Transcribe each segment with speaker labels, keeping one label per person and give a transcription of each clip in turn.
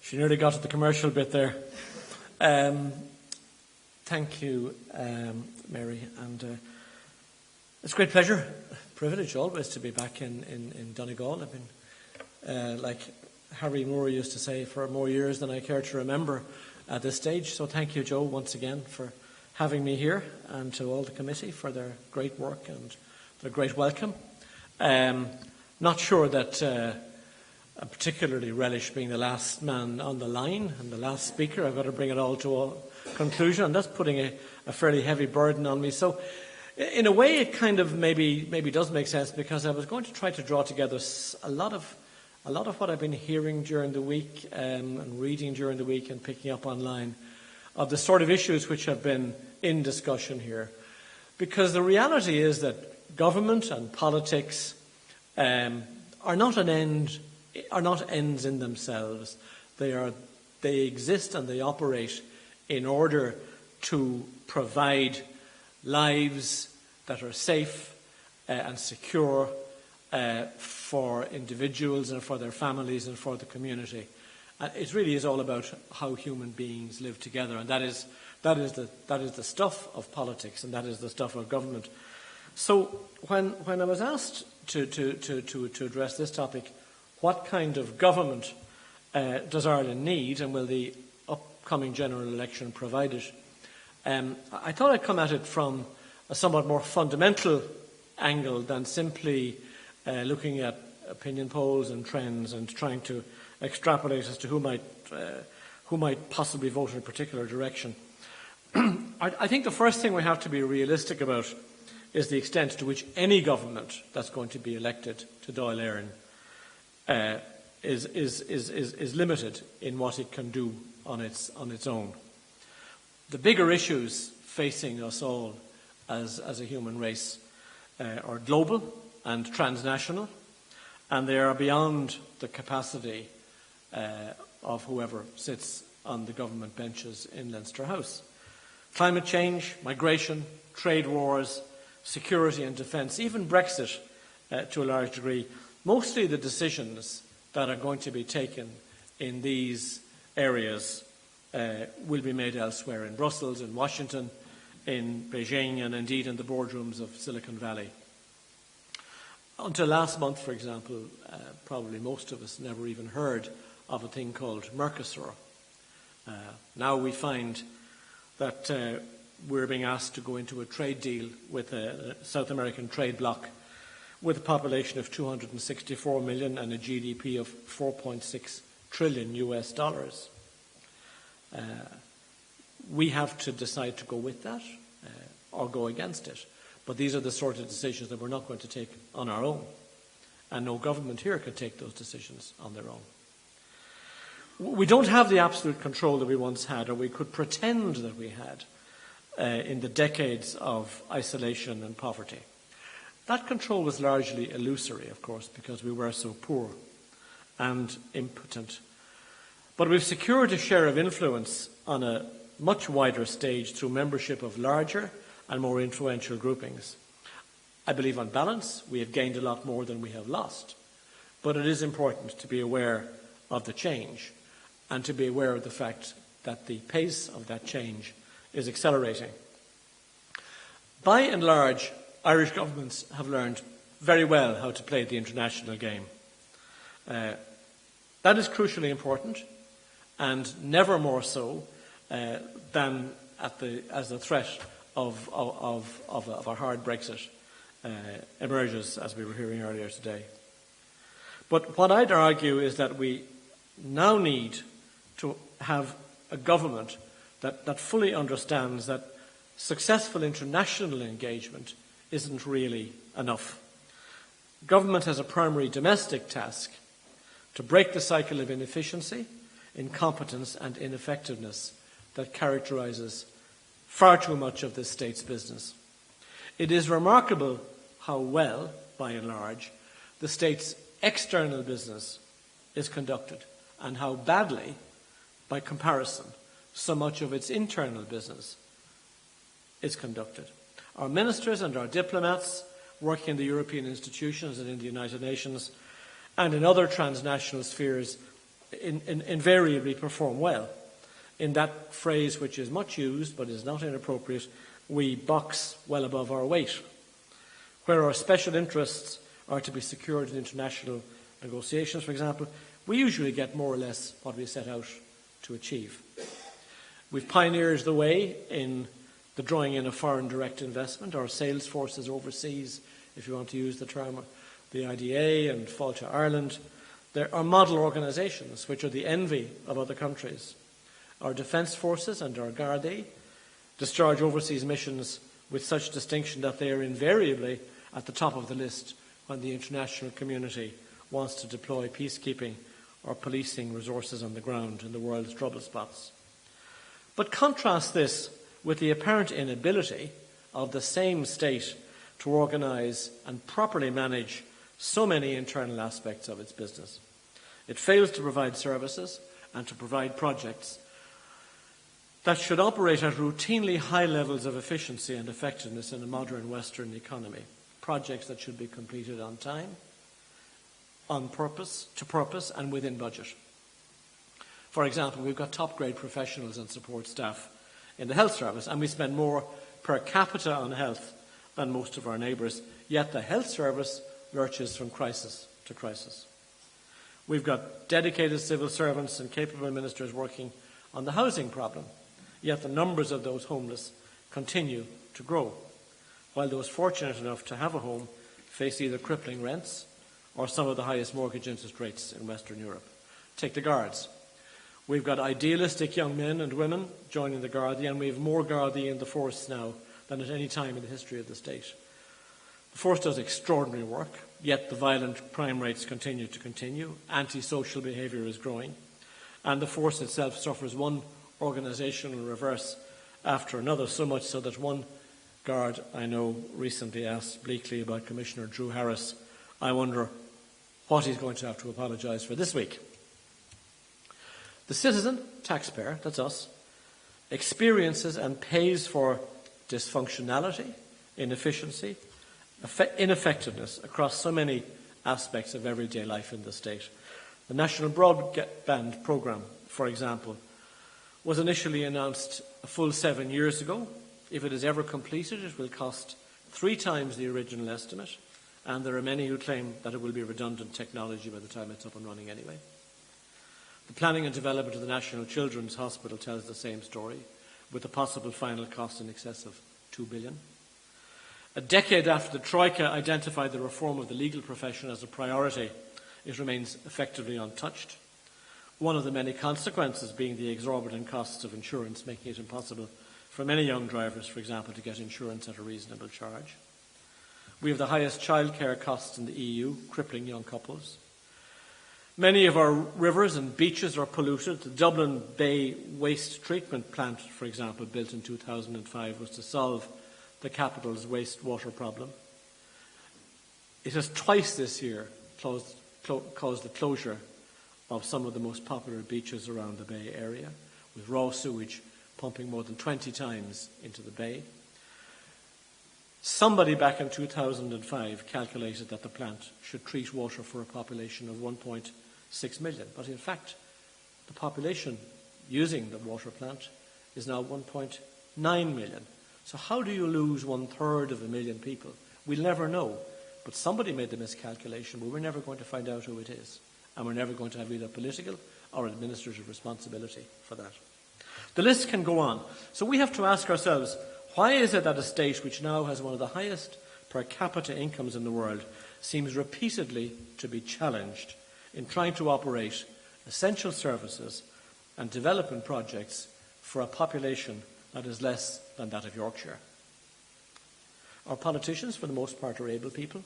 Speaker 1: She nearly got to the commercial bit there. Thank you, Mary. And it's a great pleasure, privilege always to be back in Donegal. I've been, like Harry Moore used to say, for more years than I care to remember at this stage. So thank you, Joe, once again for having me here, and to all the committee for their great work and their great welcome. Not sure that I particularly relish being the last man on the line and the last speaker. I've got to bring it all to a conclusion, and that's putting a fairly heavy burden on me. So in a way it kind of maybe does make sense, because I was going to try to draw together a lot of what I've been hearing during the week and reading during the week and picking up online of the sort of issues which have been in discussion here. Because the reality is that government and politics are not ends in themselves. They exist and they operate in order to provide lives that are safe and secure for individuals and for their families and for the community. It really is all about how human beings live together, and that is the stuff of politics, and that is the stuff of government. So when I was asked to address this topic, what kind of government does Ireland need, and will the upcoming general election provide it? I thought I'd come at it from a somewhat more fundamental angle than simply looking at opinion polls and trends and trying to extrapolate as to who might possibly vote in a particular direction. I think the first thing we have to be realistic about is the extent to which any government that's going to be elected to Dáil Éireann is limited in what it can do on its own. The bigger issues facing us all as a human race are global and transnational, and they are beyond the capacity of whoever sits on the government benches in Leinster House. Climate change, migration, trade wars, security and defence, even Brexit to a large degree, mostly the decisions that are going to be taken in these areas will be made elsewhere, in Brussels, in Washington, in Beijing, and indeed in the boardrooms of Silicon Valley. Until last month, for example, probably most of us never even heard of a thing called Mercosur. Now we find that we're being asked to go into a trade deal with a South American trade bloc with a population of 264 million and a GDP of 4.6 trillion US dollars. We have to decide to go with that or go against it. But these are the sort of decisions that we're not going to take on our own. And no government here can take those decisions on their own. We don't have the absolute control that we once had, or we could pretend that we had, in the decades of isolation and poverty. That control was largely illusory, of course, because we were so poor and impotent. But we've secured a share of influence on a much wider stage through membership of larger and more influential groupings. I believe on balance we have gained a lot more than we have lost, but it is important to be aware of the change and to be aware of the fact that the pace of that change is accelerating. By and large, Irish governments have learned very well how to play the international game. That is crucially important, and never more so than as the threat of a hard Brexit emerges, as we were hearing earlier today. But what I'd argue is that we now need to have a government that fully understands that successful international engagement isn't really enough. Government has a primary domestic task to break the cycle of inefficiency, incompetence and ineffectiveness that characterises far too much of this state's business. It is remarkable how well, by and large, the state's external business is conducted, and how badly, by comparison, so much of its internal business is conducted. Our ministers and our diplomats working in the European institutions and in the United Nations and in other transnational spheres invariably perform well. In that phrase, which is much used but is not inappropriate, we box well above our weight. Where our special interests are to be secured in international negotiations, for example, we usually get more or less what we set out to achieve. We've pioneered the way in the drawing in of foreign direct investment. Our sales forces overseas, if you want to use the term, the IDA and Fáilte Ireland, there are model organisations which are the envy of other countries. Our defence forces and our Gardaí discharge overseas missions with such distinction that they are invariably at the top of the list when the international community wants to deploy peacekeeping or policing resources on the ground in the world's trouble spots. But contrast this with the apparent inability of the same state to organise and properly manage so many internal aspects of its business. It fails to provide services and to provide projects that should operate at routinely high levels of efficiency and effectiveness in a modern Western economy. Projects that should be completed on time, on purpose, to purpose, and within budget. For example, we've got top-grade professionals and support staff in the health service, and we spend more per capita on health than most of our neighbours, yet the health service lurches from crisis to crisis. We've got dedicated civil servants and capable ministers working on the housing problem, yet the numbers of those homeless continue to grow, while those fortunate enough to have a home face either crippling rents or some of the highest mortgage interest rates in Western Europe. Take the Guards. We've got idealistic young men and women joining the Gardaí, and we have more Gardaí in the force now than at any time in the history of the state. The force does extraordinary work, yet the violent crime rates continue. Antisocial behaviour is growing, and the force itself suffers one organisational reverse after another, so much so that one Guard I know recently asked bleakly about Commissioner Drew Harris, I wonder what he's going to have to apologise for this week. The citizen, taxpayer, that's us, experiences and pays for dysfunctionality, inefficiency, ineffectiveness across so many aspects of everyday life in the state. The National Broadband Programme, for example, was initially announced a full 7 years ago. If it is ever completed, it will cost 3 times the original estimate, and there are many who claim that it will be redundant technology by the time it's up and running anyway. The planning and development of the National Children's Hospital tells the same story, with a possible final cost in excess of $2 billion. A decade after the Troika identified the reform of the legal profession as a priority, it remains effectively untouched. One of the many consequences being the exorbitant costs of insurance, making it impossible for many young drivers, for example, to get insurance at a reasonable charge. We have the highest childcare costs in the EU, crippling young couples. Many of our rivers and beaches are polluted. The Dublin Bay Waste Treatment Plant, for example, built in 2005, was to solve the capital's wastewater problem. It has twice this year caused the closure of some of the most popular beaches around the Bay area, with raw sewage pumping more than 20 times into the Bay. Somebody back in 2005 calculated that the plant should treat water for a population of 1.6 million, but in fact the population using the water plant is now 1.9 million. So how do you lose 1/3 of a million people? We'll never know, but somebody made the miscalculation, but we're never going to find out who it is, and we're never going to have either political or administrative responsibility for that. The list can go on. So we have to ask ourselves, why is it that a state which now has one of the highest per capita incomes in the world seems repeatedly to be challenged in trying to operate essential services and development projects for a population that is less than that of Yorkshire? Our politicians, for the most part, are able people.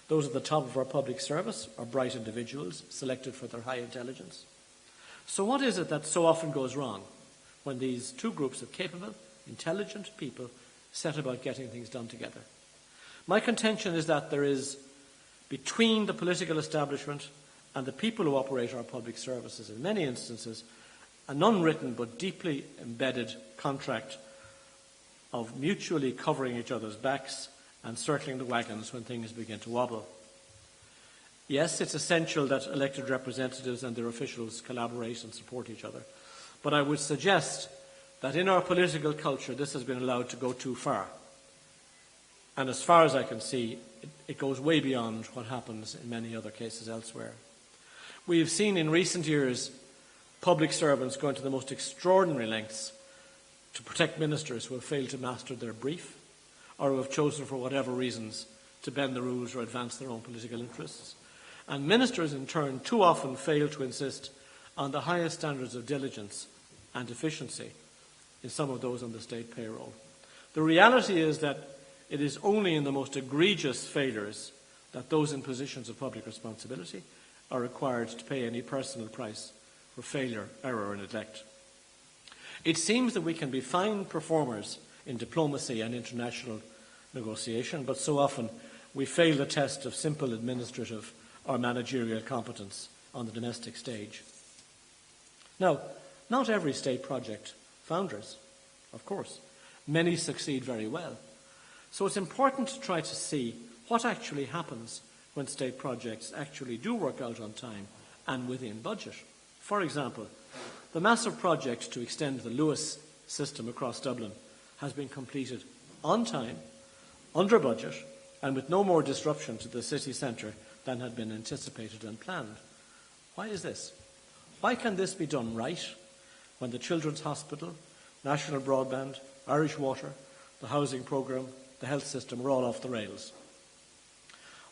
Speaker 1: Those at the top of our public service are bright individuals, selected for their high intelligence. So what is it that so often goes wrong when these two groups of capable, intelligent people set about getting things done together? My contention is that there is, between the political establishment and the people who operate our public services, in many instances, an unwritten but deeply embedded contract of mutually covering each other's backs and circling the wagons when things begin to wobble. Yes, it's essential that elected representatives and their officials collaborate and support each other. But I would suggest that in our political culture, this has been allowed to go too far. And as far as I can see, it goes way beyond what happens in many other cases elsewhere. We have seen in recent years public servants going to the most extraordinary lengths to protect ministers who have failed to master their brief or who have chosen for whatever reasons to bend the rules or advance their own political interests. And ministers, in turn, too often fail to insist on the highest standards of diligence and efficiency in some of those on the state payroll. The reality is that it is only in the most egregious failures that those in positions of public responsibility are required to pay any personal price for failure, error, or neglect. It seems that we can be fine performers in diplomacy and international negotiation, but so often we fail the test of simple administrative or managerial competence on the domestic stage. Now, not every state project founders, of course. Many succeed very well. So it's important to try to see what actually happens when state projects actually do work out on time and within budget. For example, the massive project to extend the Lewis system across Dublin has been completed on time, under budget, and with no more disruption to the city centre than had been anticipated and planned. Why is this? Why can this be done right when the Children's Hospital, National Broadband, Irish Water, the housing programme, the health system were all off the rails?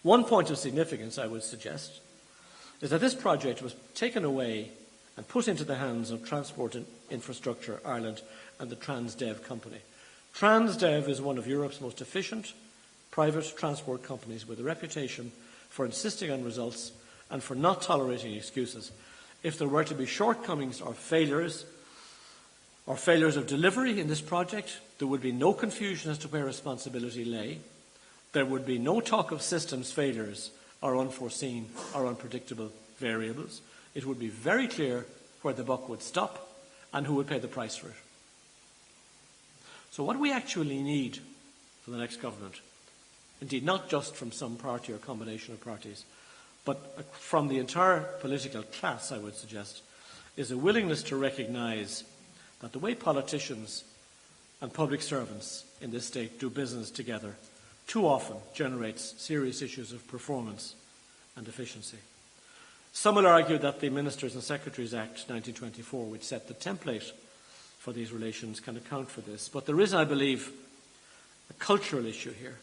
Speaker 1: One point of significance, I would suggest, is that this project was taken away and put into the hands of Transport and Infrastructure Ireland and the Transdev company. Transdev is one of Europe's most efficient private transport companies with a reputation for insisting on results and for not tolerating excuses. If there were to be shortcomings or failures of delivery in this project, there would be no confusion as to where responsibility lay. There would be no talk of systems failures or unforeseen or unpredictable variables. It would be very clear where the buck would stop and who would pay the price for it. So what we actually need for the next government, indeed not just from some party or combination of parties, but from the entire political class, I would suggest, is a willingness to recognise that the way politicians and public servants in this state do business together too often generates serious issues of performance and efficiency. Some will argue that the Ministers and Secretaries Act 1924, which set the template for these relations, can account for this. But there is, I believe, a cultural issue here.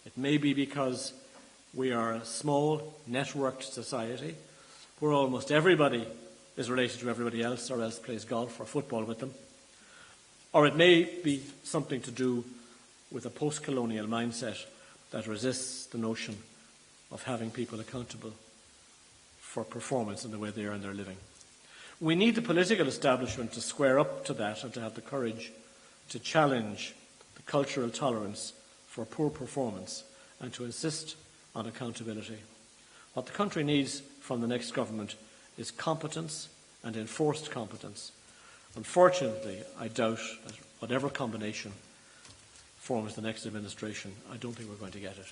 Speaker 1: It may be because we are a small, networked society where almost everybody is related to everybody else or else plays golf or football with them. Or it may be something to do with a post-colonial mindset that resists the notion of having people accountable for performance in the way they earn their living. We need the political establishment to square up to that and to have the courage to challenge the cultural tolerance for poor performance and to insist on accountability. What the country needs from the next government is competence and enforced competence. Unfortunately, I doubt that whatever combination forms the next administration, I don't think we're going to get it.